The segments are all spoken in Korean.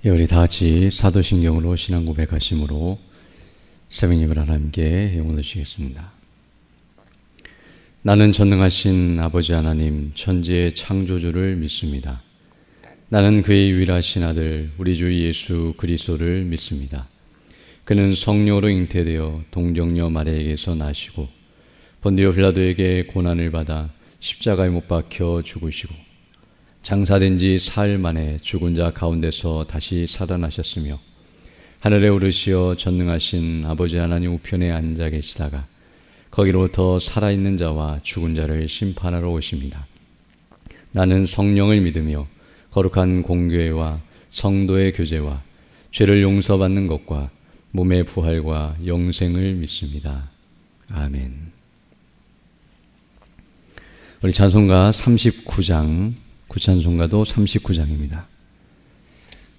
우리 다 같이 사도신경으로 신앙 고백하심으로 새벽 예배를 하나님께 영원히 드리겠습니다. 나는 전능하신 아버지 하나님 천지의 창조주를 믿습니다. 나는 그의 유일하신 아들 우리 주 예수 그리스도를 믿습니다. 그는 성령으로 잉태되어 동정녀 마리아에게서 나시고 본디오 빌라도에게 고난을 받아 십자가에 못 박혀 죽으시고 장사된 지 사흘 만에 죽은 자 가운데서 다시 살아나셨으며 하늘에 오르시어 전능하신 아버지 하나님 우편에 앉아 계시다가 거기로부터 살아있는 자와 죽은 자를 심판하러 오십니다. 나는 성령을 믿으며 거룩한 공교회와 성도의 교제와 죄를 용서받는 것과 몸의 부활과 영생을 믿습니다. 아멘. 우리 찬송가 39장 구찬송가도 39장입니다.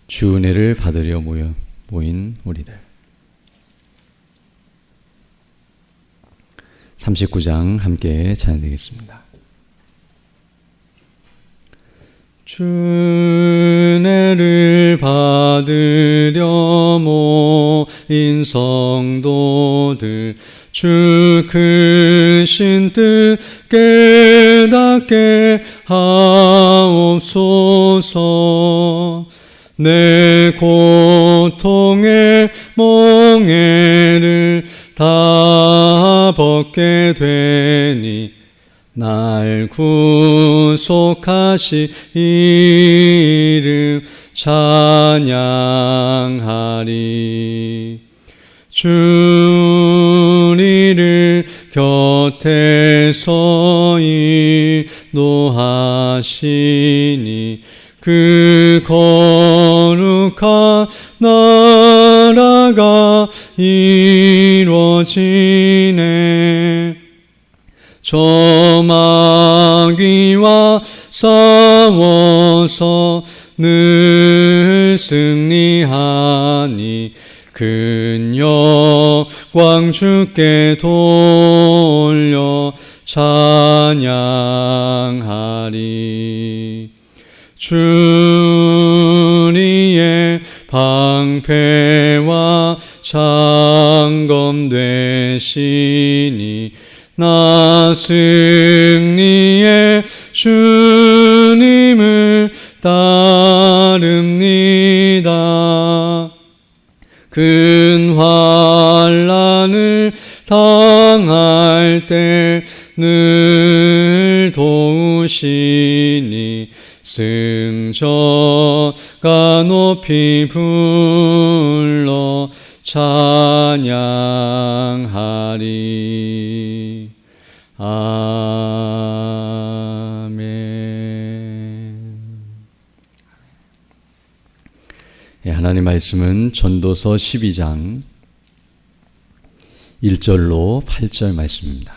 주 은혜를 받으려 모인 우리들. 39장 함께 찬양드리겠습니다. 주 은혜를 받으려 모인 성도들 주 크신 뜻 깨닫게 하옵소서. 내 고통의 멍에를 다 벗게 되니 날 구속하시 이름 찬양하리. 주 우리를 곁에서 인도하시니 그 거룩한 나라가 이루어지네. 저 마귀와 싸워서 늘 승리하니 큰 영광 주께 돌려 찬양하리. 주 우리의 방패와 창검 되시니 나 승리의 주님을 따릅니다. 큰 환난을 당할 때 늘 도우시니 승전가 높이 불러 찬양하리. 아멘. 하나님 말씀은 전도서 12장 1절로 8절 말씀입니다.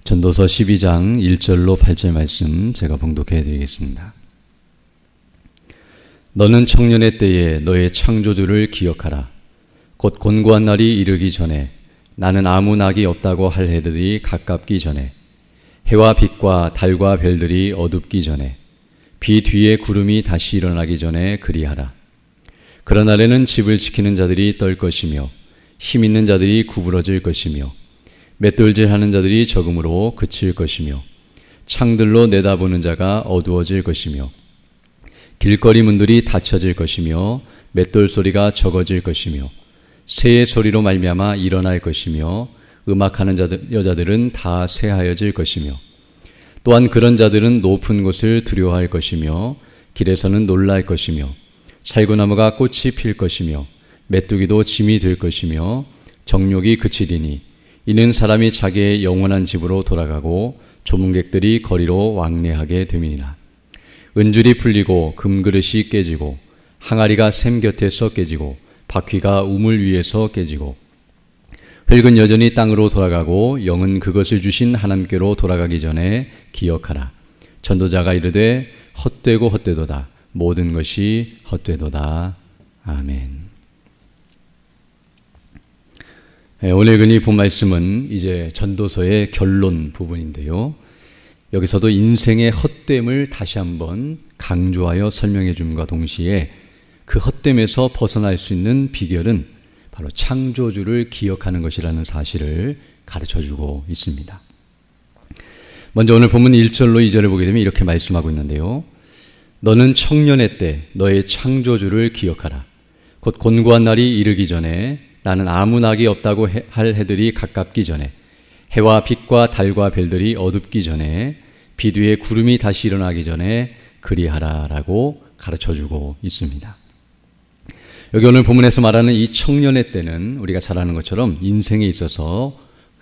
전도서 12장 1절로 8절 말씀 제가 봉독해 드리겠습니다. 너는 청년의 때에 너의 창조주를 기억하라. 곧 곤고한 날이 이르기 전에 나는 아무 낙이 없다고 할 해들이 가깝기 전에 해와 빛과 달과 별들이 어둡기 전에 비 뒤에 구름이 다시 일어나기 전에 그리하라. 그런 날에는 집을 지키는 자들이 떨 것이며 힘 있는 자들이 구부러질 것이며 맷돌질하는 자들이 적음으로 그칠 것이며 창들로 내다보는 자가 어두워질 것이며 길거리 문들이 닫혀질 것이며 맷돌 소리가 적어질 것이며 새의 소리로 말미암아 일어날 것이며 음악하는 여자들은 다 쇠하여질 것이며 또한 그런 자들은 높은 곳을 두려워할 것이며 길에서는 놀랄 것이며 살구나무가 꽃이 필 것이며 메뚜기도 짐이 될 것이며 정욕이 그치리니 이는 사람이 자기의 영원한 집으로 돌아가고 조문객들이 거리로 왕래하게 됨이니라. 은줄이 풀리고 금그릇이 깨지고 항아리가 샘 곁에서 깨지고 바퀴가 우물 위에서 깨지고 흙은 여전히 땅으로 돌아가고 영은 그것을 주신 하나님께로 돌아가기 전에 기억하라. 전도자가 이르되 헛되고 헛되도다. 모든 것이 헛되도다. 아멘. 오늘 근이 본 말씀은 이제 전도서의 결론 부분인데요. 여기서도 인생의 헛됨을 다시 한번 강조하여 설명해 줌과 동시에 그 헛됨에서 벗어날 수 있는 비결은 바로 창조주를 기억하는 것이라는 사실을 가르쳐주고 있습니다. 먼저 오늘 본문 1절로 2절을 보게 되면 이렇게 말씀하고 있는데요. 너는 청년의 때 너의 창조주를 기억하라. 곧 곤고한 날이 이르기 전에 나는 아무 낙이 없다고 할 해들이 가깝기 전에 해와 빛과 달과 별들이 어둡기 전에 빛 위에 구름이 다시 일어나기 전에 그리하라라고 가르쳐주고 있습니다. 여기 오늘 본문에서 말하는 이 청년의 때는 우리가 잘 아는 것처럼 인생에 있어서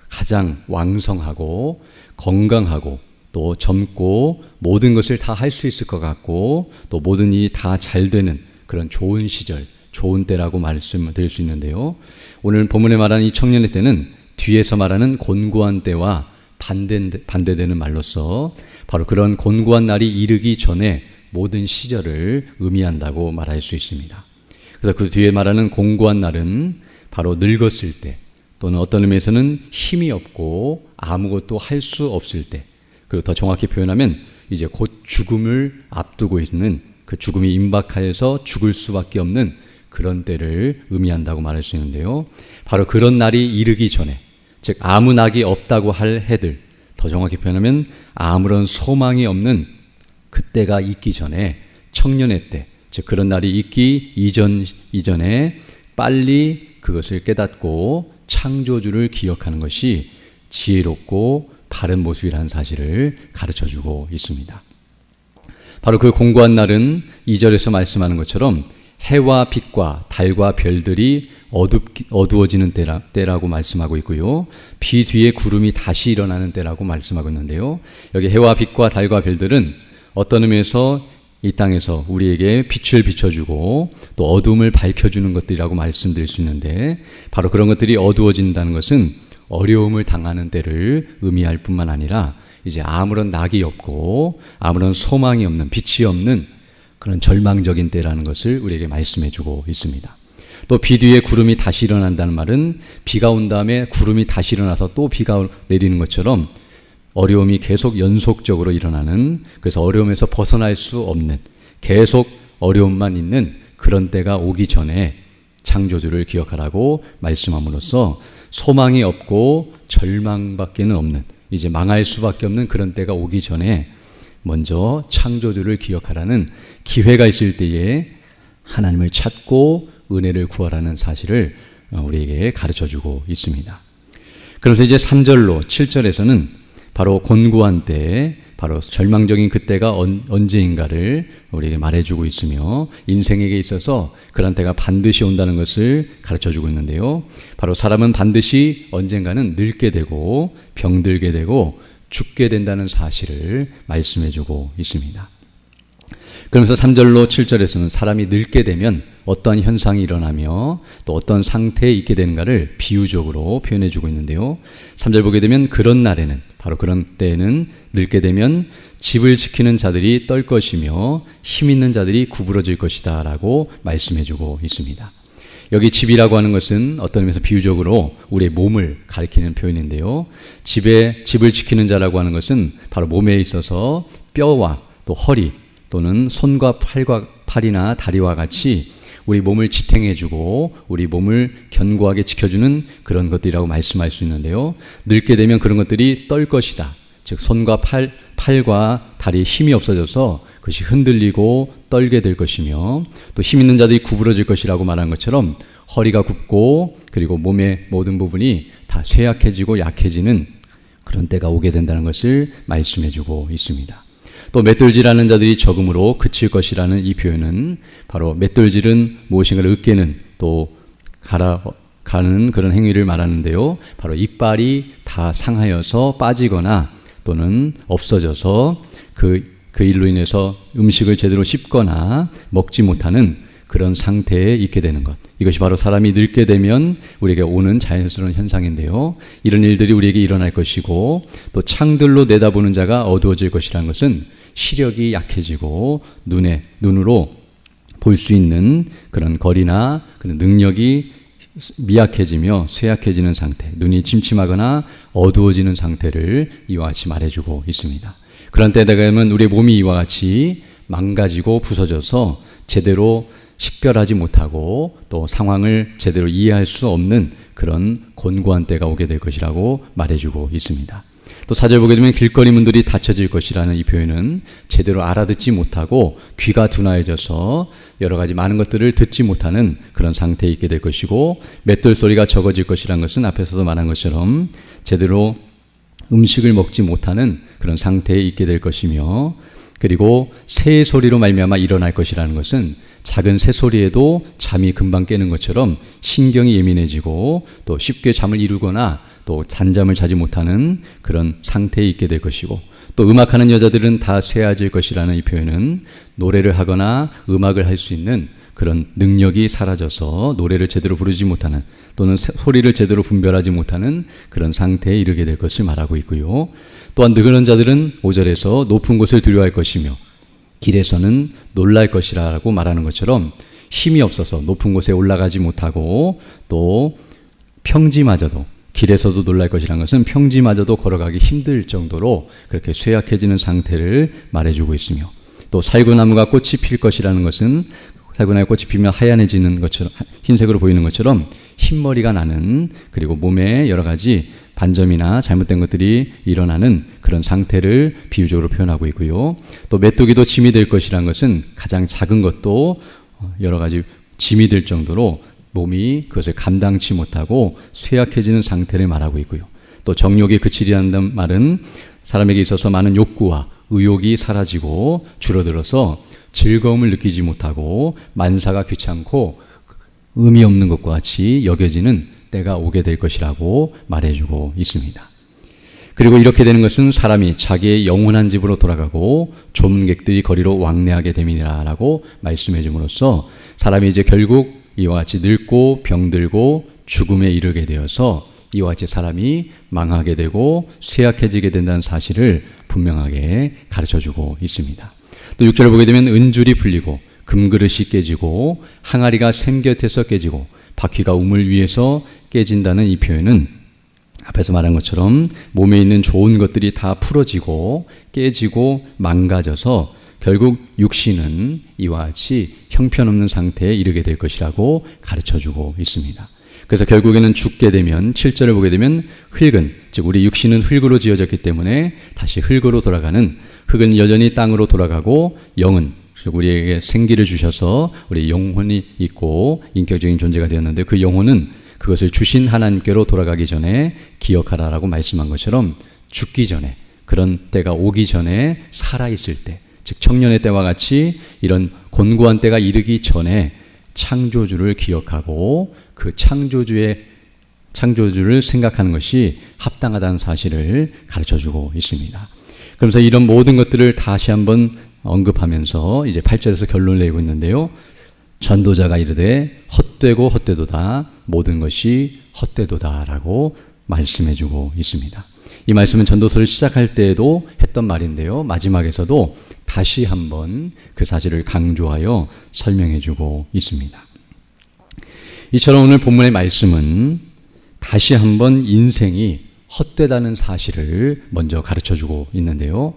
가장 왕성하고 건강하고 또 젊고 모든 것을 다 할 수 있을 것 같고 또 모든 일이 다 잘 되는 그런 좋은 시절, 좋은 때라고 말씀드릴 수 있는데요. 오늘 본문에 말하는 이 청년의 때는 뒤에서 말하는 곤고한 때와 반대되는 말로서 바로 그런 곤고한 날이 이르기 전에 모든 시절을 의미한다고 말할 수 있습니다. 그래서 그 뒤에 말하는 곤고한 날은 바로 늙었을 때 또는 어떤 의미에서는 힘이 없고 아무것도 할 수 없을 때, 그리고 더 정확히 표현하면 이제 곧 죽음을 앞두고 있는 그 죽음이 임박하여서 죽을 수밖에 없는 그런 때를 의미한다고 말할 수 있는데요. 바로 그런 날이 이르기 전에, 즉 아무 낙이 없다고 할 해들, 더 정확히 표현하면 아무런 소망이 없는 그때가 있기 전에 청년의 때, 즉 그런 날이 있기 이전에 빨리 그것을 깨닫고 창조주를 기억하는 것이 지혜롭고 바른 모습이라는 사실을 가르쳐주고 있습니다. 바로 그 공고한 날은 2절에서 말씀하는 것처럼 해와 빛과 달과 별들이 어두워지는 때라고 말씀하고 있고요. 비 뒤에 구름이 다시 일어나는 때라고 말씀하고 있는데요. 여기 해와 빛과 달과 별들은 어떤 의미에서 이 땅에서 우리에게 빛을 비춰주고 또 어둠을 밝혀주는 것들이라고 말씀드릴 수 있는데, 바로 그런 것들이 어두워진다는 것은 어려움을 당하는 때를 의미할 뿐만 아니라 이제 아무런 낙이 없고 아무런 소망이 없는, 빛이 없는 그런 절망적인 때라는 것을 우리에게 말씀해 주고 있습니다. 또 비 뒤에 구름이 다시 일어난다는 말은 비가 온 다음에 구름이 다시 일어나서 또 비가 내리는 것처럼 어려움이 계속 연속적으로 일어나는, 그래서 어려움에서 벗어날 수 없는, 계속 어려움만 있는 그런 때가 오기 전에 창조주를 기억하라고 말씀함으로써 소망이 없고 절망밖에는 없는, 이제 망할 수밖에 없는 그런 때가 오기 전에 먼저 창조주를 기억하라는 기회가 있을 때에 하나님을 찾고 은혜를 구하라는 사실을 우리에게 가르쳐주고 있습니다. 그래서 이제 3절로 7절에서는 바로 곤고한 때, 바로 절망적인 그때가 언제인가를 우리에게 말해주고 있으며 인생에게 있어서 그런 때가 반드시 온다는 것을 가르쳐주고 있는데요. 바로 사람은 반드시 언젠가는 늙게 되고 병들게 되고 죽게 된다는 사실을 말씀해주고 있습니다. 그러면서 3절로 7절에서는 사람이 늙게 되면 어떠한 현상이 일어나며 또 어떤 상태에 있게 되는가를 비유적으로 표현해주고 있는데요. 3절 보게 되면 그런 날에는, 바로 그런 때에는 늙게 되면 집을 지키는 자들이 떨 것이며 힘 있는 자들이 구부러질 것이다 라고 말씀해주고 있습니다. 여기 집이라고 하는 것은 어떤 의미에서 비유적으로 우리의 몸을 가리키는 표현인데요. 집을 지키는 자라고 하는 것은 바로 몸에 있어서 뼈와 또 허리 또는 손과 팔이나 다리와 같이 우리 몸을 지탱해주고 우리 몸을 견고하게 지켜주는 그런 것들이라고 말씀할 수 있는데요. 늙게 되면 그런 것들이 떨 것이다. 즉 손과 팔과 다리에 힘이 없어져서 그것이 흔들리고 떨게 될 것이며, 또 힘 있는 자들이 구부러질 것이라고 말한 것처럼 허리가 굽고 그리고 몸의 모든 부분이 다 쇠약해지고 약해지는 그런 때가 오게 된다는 것을 말씀해주고 있습니다. 또 맷돌질하는 자들이 적음으로 그칠 것이라는 이 표현은 바로 맷돌질은 무엇인가를 으깨는 또 갈아가는 그런 행위를 말하는데요. 바로 이빨이 다 상하여서 빠지거나 또는 없어져서 그 일로 인해서 음식을 제대로 씹거나 먹지 못하는 그런 상태에 있게 되는 것, 이것이 바로 사람이 늙게 되면 우리에게 오는 자연스러운 현상인데요. 이런 일들이 우리에게 일어날 것이고, 또 창들로 내다보는 자가 어두워질 것이라는 것은 시력이 약해지고 눈으로 볼 수 있는 그런 거리나 그런 능력이 미약해지며 쇠약해지는 상태, 눈이 침침하거나 어두워지는 상태를 이와 같이 말해주고 있습니다. 그런 때에 되면 우리의 몸이 이와 같이 망가지고 부서져서 제대로 식별하지 못하고 또 상황을 제대로 이해할 수 없는 그런 곤고한 때가 오게 될 것이라고 말해주고 있습니다. 또 4절 보게 되면 길거리 문들이 닫혀질 것이라는 이 표현은 제대로 알아듣지 못하고 귀가 둔하여져서 여러 가지 많은 것들을 듣지 못하는 그런 상태에 있게 될 것이고, 맷돌 소리가 적어질 것이라는 것은 앞에서도 말한 것처럼 제대로 음식을 먹지 못하는 그런 상태에 있게 될 것이며, 그리고 새 소리로 말미암아 일어날 것이라는 것은 작은 새 소리에도 잠이 금방 깨는 것처럼 신경이 예민해지고 또 쉽게 잠을 이루거나 또 잔잠을 자지 못하는 그런 상태에 있게 될 것이고, 또 음악하는 여자들은 다 쇠해질 것이라는 이 표현은 노래를 하거나 음악을 할 수 있는 그런 능력이 사라져서 노래를 제대로 부르지 못하는 또는 소리를 제대로 분별하지 못하는 그런 상태에 이르게 될 것을 말하고 있고요. 또한 그런 자들은 5절에서 높은 곳을 두려워할 것이며 길에서는 놀랄 것이라고 말하는 것처럼 힘이 없어서 높은 곳에 올라가지 못하고 또 평지마저도 길에서도 놀랄 것이라는 것은 평지마저도 걸어가기 힘들 정도로 그렇게 쇠약해지는 상태를 말해주고 있으며, 또 살구나무가 꽃이 필 것이라는 것은 살구나무에 꽃이 피면 하얀해지는 것처럼 흰색으로 보이는 것처럼 흰머리가 나는, 그리고 몸에 여러 가지 반점이나 잘못된 것들이 일어나는 그런 상태를 비유적으로 표현하고 있고요. 또 메뚜기도 짐이 될 것이라는 것은 가장 작은 것도 여러 가지 짐이 될 정도로 몸이 그것을 감당치 못하고 쇠약해지는 상태를 말하고 있고요. 또 정욕이 그치리라는 말은 사람에게 있어서 많은 욕구와 의욕이 사라지고 줄어들어서 즐거움을 느끼지 못하고 만사가 귀찮고 의미 없는 것과 같이 여겨지는 때가 오게 될 것이라고 말해주고 있습니다. 그리고 이렇게 되는 것은 사람이 자기의 영원한 집으로 돌아가고 조문객들이 거리로 왕래하게 됨이라고 말씀해 줌으로써 사람이 이제 결국 이와 같이 늙고 병들고 죽음에 이르게 되어서 이와 같이 사람이 망하게 되고 쇠약해지게 된다는 사실을 분명하게 가르쳐주고 있습니다. 또 6절을 보게 되면 은줄이 풀리고 금그릇이 깨지고 항아리가 샘 곁에서 깨지고 바퀴가 우물 위에서 깨진다는 이 표현은 앞에서 말한 것처럼 몸에 있는 좋은 것들이 다 풀어지고 깨지고 망가져서 결국 육신은 이와 같이 형편없는 상태에 이르게 될 것이라고 가르쳐주고 있습니다. 그래서 결국에는 죽게 되면 7절을 보게 되면 흙은, 즉 우리 육신은 흙으로 지어졌기 때문에 다시 흙으로 돌아가는, 흙은 여전히 땅으로 돌아가고 영은 우리에게 생기를 주셔서 우리 영혼이 있고 인격적인 존재가 되었는데 그 영혼은 그것을 주신 하나님께로 돌아가기 전에 기억하라라고 말씀한 것처럼 죽기 전에, 그런 때가 오기 전에 살아있을 때, 즉 청년의 때와 같이 이런 곤고한 때가 이르기 전에 창조주를 기억하고 그 창조주를 생각하는 것이 합당하다는 사실을 가르쳐주고 있습니다. 그러면서 이런 모든 것들을 다시 한번 언급하면서 이제 8절에서 결론을 내고 있는데요. 전도자가 이르되 헛되고 헛되도다, 모든 것이 헛되도다라고 말씀해주고 있습니다. 이 말씀은 전도서를 시작할 때에도 했던 말인데요. 마지막에서도 다시 한번 그 사실을 강조하여 설명해주고 있습니다. 이처럼 오늘 본문의 말씀은 다시 한번 인생이 헛되다는 사실을 먼저 가르쳐주고 있는데요.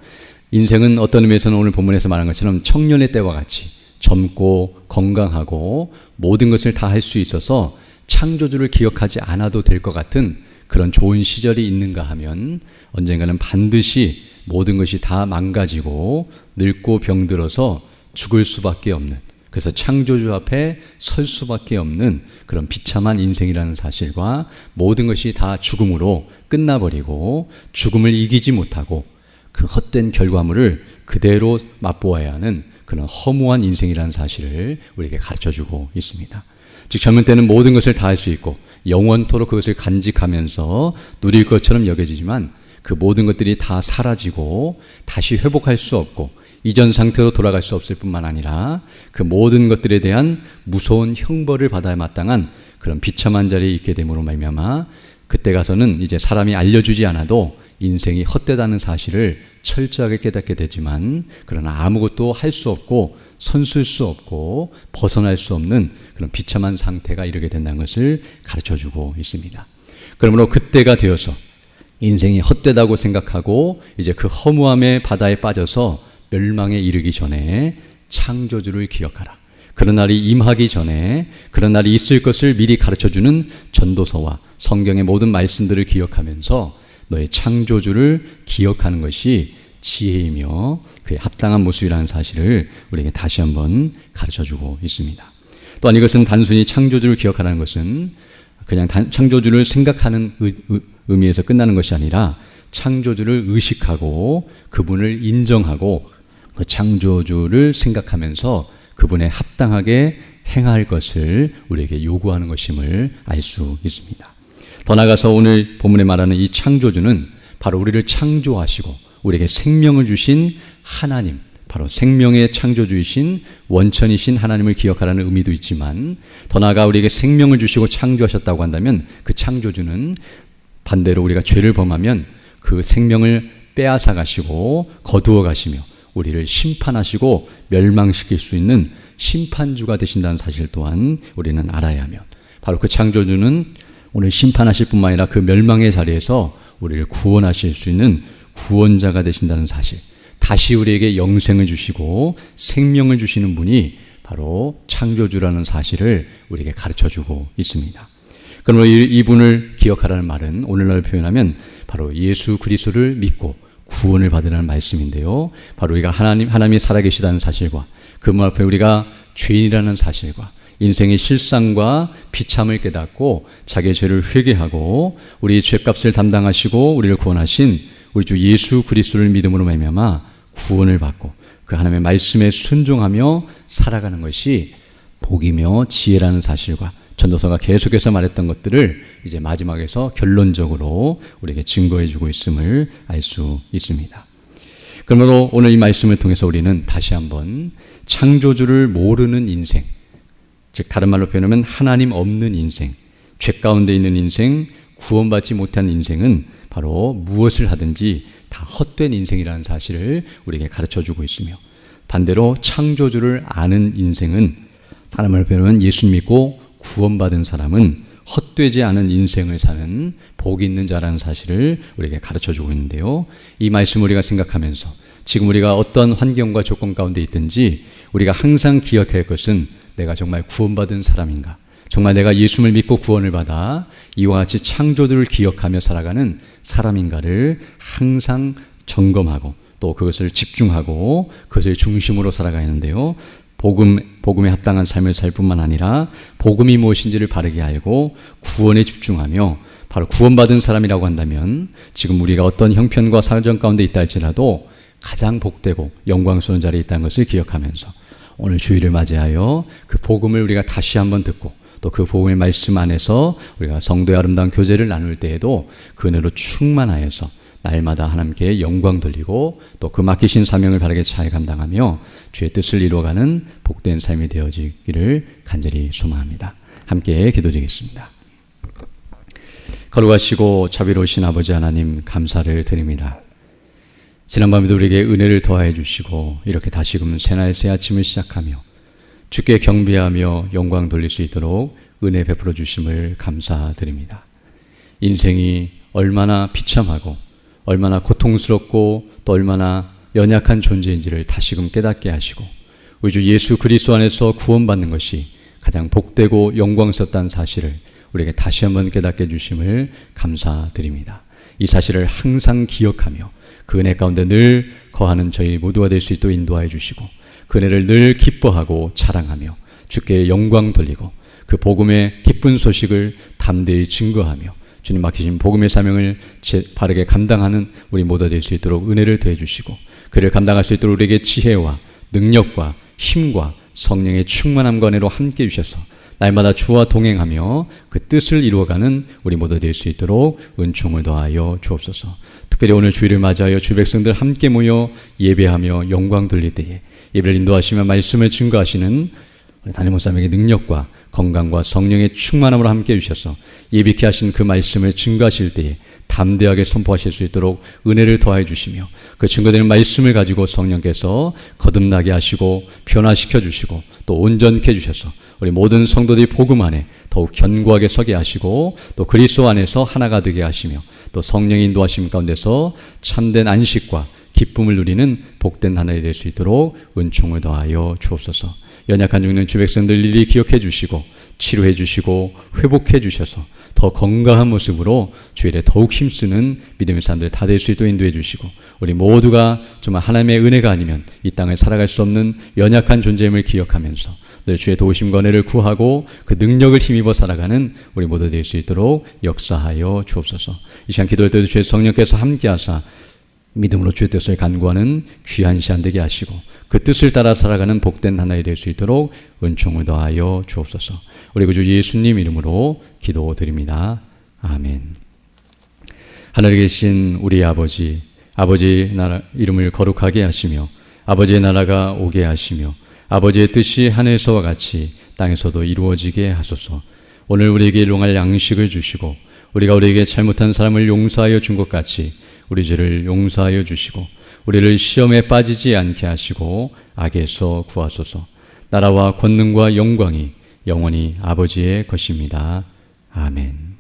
인생은 어떤 의미에서는 오늘 본문에서 말한 것처럼 청년의 때와 같이 젊고 건강하고 모든 것을 다 할 수 있어서 창조주를 기억하지 않아도 될 것 같은 그런 좋은 시절이 있는가 하면 언젠가는 반드시 모든 것이 다 망가지고 늙고 병들어서 죽을 수밖에 없는, 그래서 창조주 앞에 설 수밖에 없는 그런 비참한 인생이라는 사실과 모든 것이 다 죽음으로 끝나버리고 죽음을 이기지 못하고 그 헛된 결과물을 그대로 맛보아야 하는 그런 허무한 인생이라는 사실을 우리에게 가르쳐주고 있습니다. 즉 젊은 때는 모든 것을 다 할 수 있고 영원토록 그것을 간직하면서 누릴 것처럼 여겨지지만 그 모든 것들이 다 사라지고 다시 회복할 수 없고 이전 상태로 돌아갈 수 없을 뿐만 아니라 그 모든 것들에 대한 무서운 형벌을 받아야 마땅한 그런 비참한 자리에 있게 됨으로 말미암아 그때 가서는 이제 사람이 알려주지 않아도 인생이 헛되다는 사실을 철저하게 깨닫게 되지만 그러나 아무것도 할 수 없고 손쓸 수 없고 벗어날 수 없는 그런 비참한 상태가 이르게 된다는 것을 가르쳐주고 있습니다. 그러므로 그때가 되어서 인생이 헛되다고 생각하고 이제 그 허무함의 바다에 빠져서 멸망에 이르기 전에 창조주를 기억하라. 그런 날이 임하기 전에 그런 날이 있을 것을 미리 가르쳐주는 전도서와 성경의 모든 말씀들을 기억하면서 너의 창조주를 기억하는 것이 지혜이며 그에 합당한 모습이라는 사실을 우리에게 다시 한번 가르쳐주고 있습니다. 또한 이것은 단순히 창조주를 기억하라는 것은 그냥 창조주를 생각하는 의미에서 끝나는 것이 아니라 창조주를 의식하고 그분을 인정하고 그 창조주를 생각하면서 그분에 합당하게 행할 것을 우리에게 요구하는 것임을 알 수 있습니다. 더 나아가서 오늘 본문에 말하는 이 창조주는 바로 우리를 창조하시고 우리에게 생명을 주신 하나님, 바로 생명의 창조주이신 원천이신 하나님을 기억하라는 의미도 있지만 더 나아가 우리에게 생명을 주시고 창조하셨다고 한다면 그 창조주는 반대로 우리가 죄를 범하면 그 생명을 빼앗아 가시고 거두어 가시며 우리를 심판하시고 멸망시킬 수 있는 심판주가 되신다는 사실 또한 우리는 알아야 하며 바로 그 창조주는 오늘 심판하실 뿐만 아니라 그 멸망의 자리에서 우리를 구원하실 수 있는 구원자가 되신다는 사실, 다시 우리에게 영생을 주시고 생명을 주시는 분이 바로 창조주라는 사실을 우리에게 가르쳐주고 있습니다. 그러므로 이분을 기억하라는 말은 오늘날 표현하면 바로 예수 그리스도를 믿고 구원을 받으라는 말씀인데요. 바로 우리가 하나님이 살아계시다는 사실과 그 앞에 우리가 죄인이라는 사실과 인생의 실상과 비참을 깨닫고 자기의 죄를 회개하고 우리의 죄값을 담당하시고 우리를 구원하신 우리 주 예수 그리스도를 믿음으로 말미암아 구원을 받고 그 하나님의 말씀에 순종하며 살아가는 것이 복이며 지혜라는 사실과 전도서가 계속해서 말했던 것들을 이제 마지막에서 결론적으로 우리에게 증거해주고 있음을 알 수 있습니다. 그러므로 오늘 이 말씀을 통해서 우리는 다시 한번 창조주를 모르는 인생, 즉 다른 말로 표현하면 하나님 없는 인생, 죄 가운데 있는 인생, 구원받지 못한 인생은 바로 무엇을 하든지 다 헛된 인생이라는 사실을 우리에게 가르쳐주고 있으며 반대로 창조주를 아는 인생은 다른 말로 표현하면 예수 믿고 구원받은 사람은 헛되지 않은 인생을 사는 복이 있는 자라는 사실을 우리에게 가르쳐주고 있는데요. 이 말씀을 우리가 생각하면서 지금 우리가 어떤 환경과 조건 가운데 있든지 우리가 항상 기억해야 할 것은 내가 정말 구원받은 사람인가? 정말 내가 예수를 믿고 구원을 받아 이와 같이 창조주를 기억하며 살아가는 사람인가를 항상 점검하고 또 그것을 집중하고 그것을 중심으로 살아가야 하는데요. 복음에 합당한 삶을 살 뿐만 아니라 복음이 무엇인지를 바르게 알고 구원에 집중하며 바로 구원받은 사람이라고 한다면 지금 우리가 어떤 형편과 사정 가운데 있다 할지라도 가장 복되고 영광스러운 자리에 있다는 것을 기억하면서 오늘 주일을 맞이하여 그 복음을 우리가 다시 한번 듣고 또 그 복음의 말씀 안에서 우리가 성도의 아름다운 교제를 나눌 때에도 그 은혜로 충만하여서 날마다 하나님께 영광 돌리고 또 그 맡기신 사명을 바르게 잘 감당하며 주의 뜻을 이루어가는 복된 삶이 되어지기를 간절히 소망합니다. 함께 기도드리겠습니다. 거룩하시고 자비로우신 아버지 하나님 감사를 드립니다. 지난밤에도 우리에게 은혜를 더하여 주시고 이렇게 다시금 새날 새 아침을 시작하며 주께 경배하며 영광 돌릴 수 있도록 은혜 베풀어 주심을 감사드립니다. 인생이 얼마나 비참하고 얼마나 고통스럽고 또 얼마나 연약한 존재인지를 다시금 깨닫게 하시고 우리 주 예수 그리스도 안에서 구원받는 것이 가장 복되고 영광스럽다는 사실을 우리에게 다시 한번 깨닫게 해주심을 감사드립니다. 이 사실을 항상 기억하며 그 은혜 가운데 늘 거하는 저희 모두가 될 수 있도록 인도하여 주시고 그 은혜를 늘 기뻐하고 자랑하며 주께 영광 돌리고 그 복음의 기쁜 소식을 담대히 증거하며 주님 맡기신 복음의 사명을 바르게 감당하는 우리 모두가 될 수 있도록 은혜를 더해 주시고 그를 감당할 수 있도록 우리에게 지혜와 능력과 힘과 성령의 충만함과 은혜로 함께 주셔서 날마다 주와 동행하며 그 뜻을 이루어가는 우리 모두 될 수 있도록 은총을 더하여 주옵소서. 특별히 오늘 주일을 맞이하여 주 백성들 함께 모여 예배하며 영광 돌릴 때에 예배를 인도하시며 말씀을 증거하시는 우리 담임 목사님에게 능력과 건강과 성령의 충만함으로 함께 해주셔서 예비케 하신 그 말씀을 증거하실 때에 담대하게 선포하실 수 있도록 은혜를 더하여 주시며 그 친구들의 말씀을 가지고 성령께서 거듭나게 하시고 변화시켜 주시고 또 온전케 해 주셔서 우리 모든 성도들이 복음 안에 더욱 견고하게 서게 하시고 또 그리스도 안에서 하나가 되게 하시며 또 성령의 인도하심 가운데서 참된 안식과 기쁨을 누리는 복된 하나가 될 수 있도록 은총을 더하여 주옵소서. 연약한 죽는 주 백성들 일일이 기억해 주시고 치료해 주시고 회복해 주셔서 더 건강한 모습으로 주 일에 더욱 힘쓰는 믿음의 사람들 다 될 수 있도록 인도해 주시고 우리 모두가 정말 하나님의 은혜가 아니면 이 땅을 살아갈 수 없는 연약한 존재임을 기억하면서 늘 주의 도우심과 은혜를 구하고 그 능력을 힘입어 살아가는 우리 모두 될 수 있도록 역사하여 주옵소서. 이 시간 기도할 때도 주의 성령께서 함께하사 믿음으로 주의 뜻을 간구하는 귀한 시간 되게 하시고 그 뜻을 따라 살아가는 복된 하나가 될 수 있도록 은총을 더하여 주옵소서. 우리 구주 예수님 이름으로 기도드립니다. 아멘. 하늘에 계신 우리 아버지, 아버지의 나라 이름을 거룩하게 하시며 아버지의 나라가 오게 하시며 아버지의 뜻이 하늘에서와 같이 땅에서도 이루어지게 하소서. 오늘 우리에게 일용할 양식을 주시고 우리가 우리에게 잘못한 사람을 용서하여 준 것 같이 우리 죄를 용서하여 주시고 우리를 시험에 빠지지 않게 하시고 악에서 구하소서. 나라와 권능과 영광이 영원히 아버지의 것입니다. 아멘.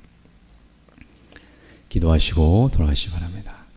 기도하시고 돌아가시기 바랍니다.